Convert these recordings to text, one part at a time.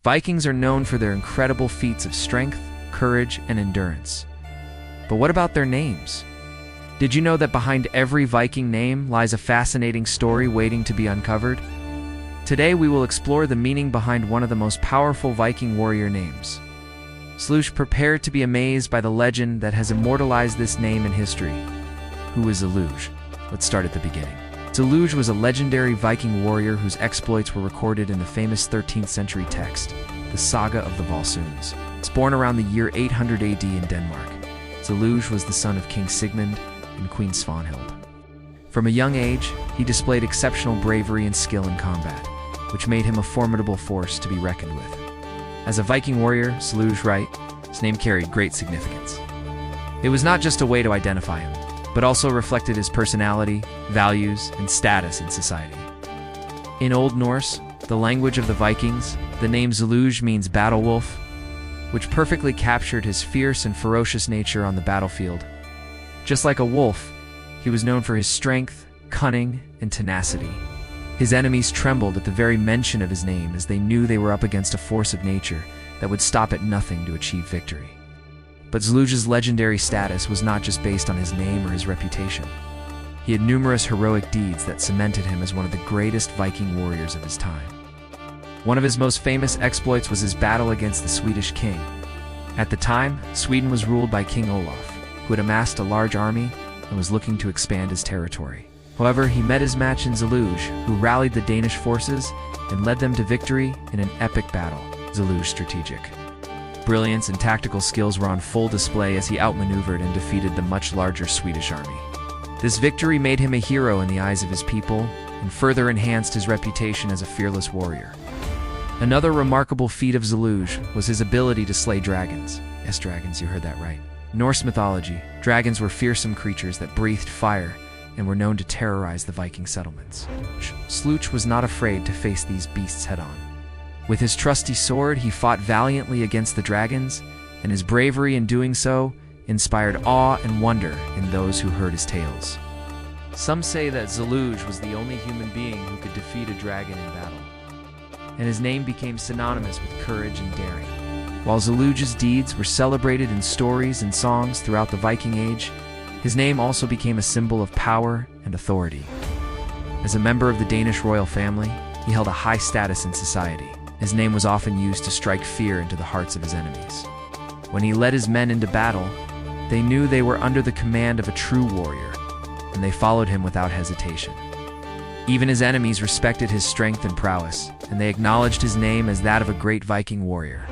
Vikings are known for their incredible feats of strength, courage, and endurance. But what about their names? Did you know that behind every Viking name lies a fascinating story waiting to be uncovered? Today we will explore the meaning behind one of the most powerful Viking warrior names. Zluj, prepare to be amazed by the legend that has immortalized this name in history. Who is Zluj? Let's start at the beginning. Zluj was a legendary Viking warrior whose exploits were recorded in the famous 13th century text, the Saga of the Volsunds. Born around the year 800 AD in Denmark, Zluj was the son of King Sigmund and Queen Svanhild. From a young age, he displayed exceptional bravery and skill in combat, which made him a formidable force to be reckoned with. As a Viking warrior, Zluj, his name carried great significance. It was not just a way to identify him, but also reflected his personality, values, and status in society. In Old Norse, the language of the Vikings, the name Zluj means battle wolf, which perfectly captured his fierce and ferocious nature on the battlefield. Just like a wolf, he was known for his strength, cunning, and tenacity. His enemies trembled at the very mention of his name, as they knew they were up against a force of nature that would stop at nothing to achieve victory. But Zluj's legendary status was not just based on his name or his reputation. He had numerous heroic deeds that cemented him as one of the greatest Viking warriors of his time. One of his most famous exploits was his battle against the Swedish king. At the time, Sweden was ruled by King Olaf, who had amassed a large army and was looking to expand his territory. However, he met his match in Zluj, who rallied the Danish forces and led them to victory in an epic battle. Zluj's strategic brilliance and tactical skills were on full display as he outmaneuvered and defeated the much larger Swedish army. This victory made him a hero in the eyes of his people and further enhanced his reputation as a fearless warrior. Another remarkable feat of Zluj was his ability to slay dragons. Yes, dragons, you heard that right. In Norse mythology, dragons were fearsome creatures that breathed fire and were known to terrorize the Viking settlements. Zluj was not afraid to face these beasts head-on. With his trusty sword, he fought valiantly against the dragons, and his bravery in doing so inspired awe and wonder in those who heard his tales. Some say that Zluj was the only human being who could defeat a dragon in battle, and his name became synonymous with courage and daring. While Zluj's deeds were celebrated in stories and songs throughout the Viking Age, his name also became a symbol of power and authority. As a member of the Danish royal family, he held a high status in society. His name was often used to strike fear into the hearts of his enemies. When he led his men into battle, they knew they were under the command of a true warrior, and they followed him without hesitation. Even his enemies respected his strength and prowess, and they acknowledged his name as that of a great Viking warrior.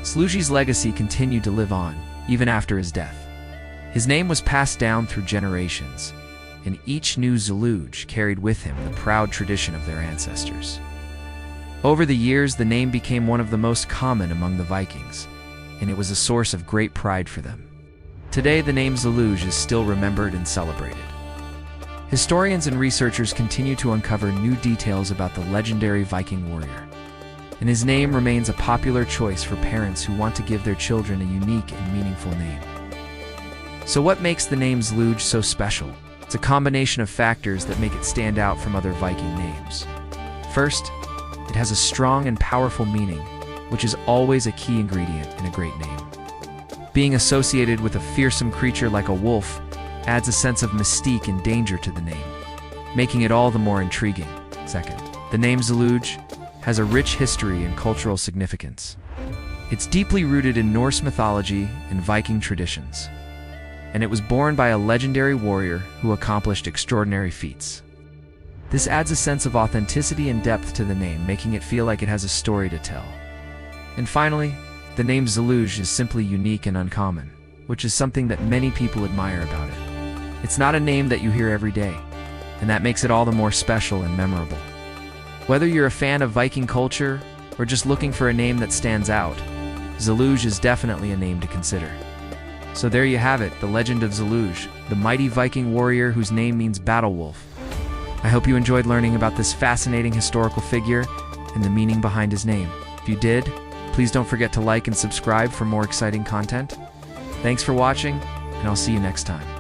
Zluj's legacy continued to live on, even after his death. His name was passed down through generations, and each new Zluj carried with him the proud tradition of their ancestors. Over the years, the name became one of the most common among the Vikings, and it was a source of great pride for them. Today, the name Zluj is still remembered and celebrated. Historians and researchers continue to uncover new details about the legendary Viking warrior, and his name remains a popular choice for parents who want to give their children a unique and meaningful name. So what makes the name Zluj so special? It's a combination of factors that make it stand out from other Viking names. First, it has a strong and powerful meaning, which is always a key ingredient in a great name. Being associated with a fearsome creature like a wolf adds a sense of mystique and danger to the name, making it all the more intriguing. Second, the name Zluj has a rich history and cultural significance. It's deeply rooted in Norse mythology and Viking traditions, and it was born by a legendary warrior who accomplished extraordinary feats. This adds a sense of authenticity and depth to the name, making it feel like it has a story to tell. And finally, the name Zluj is simply unique and uncommon, which is something that many people admire about it. It's not a name that you hear every day, and that makes it all the more special and memorable. Whether you're a fan of Viking culture or just looking for a name that stands out, Zluj is definitely a name to consider. So there you have it, the legend of Zluj, the mighty Viking warrior whose name means battle wolf. I hope you enjoyed learning about this fascinating historical figure and the meaning behind his name. If you did, please don't forget to like and subscribe for more exciting content. Thanks for watching, and I'll see you next time.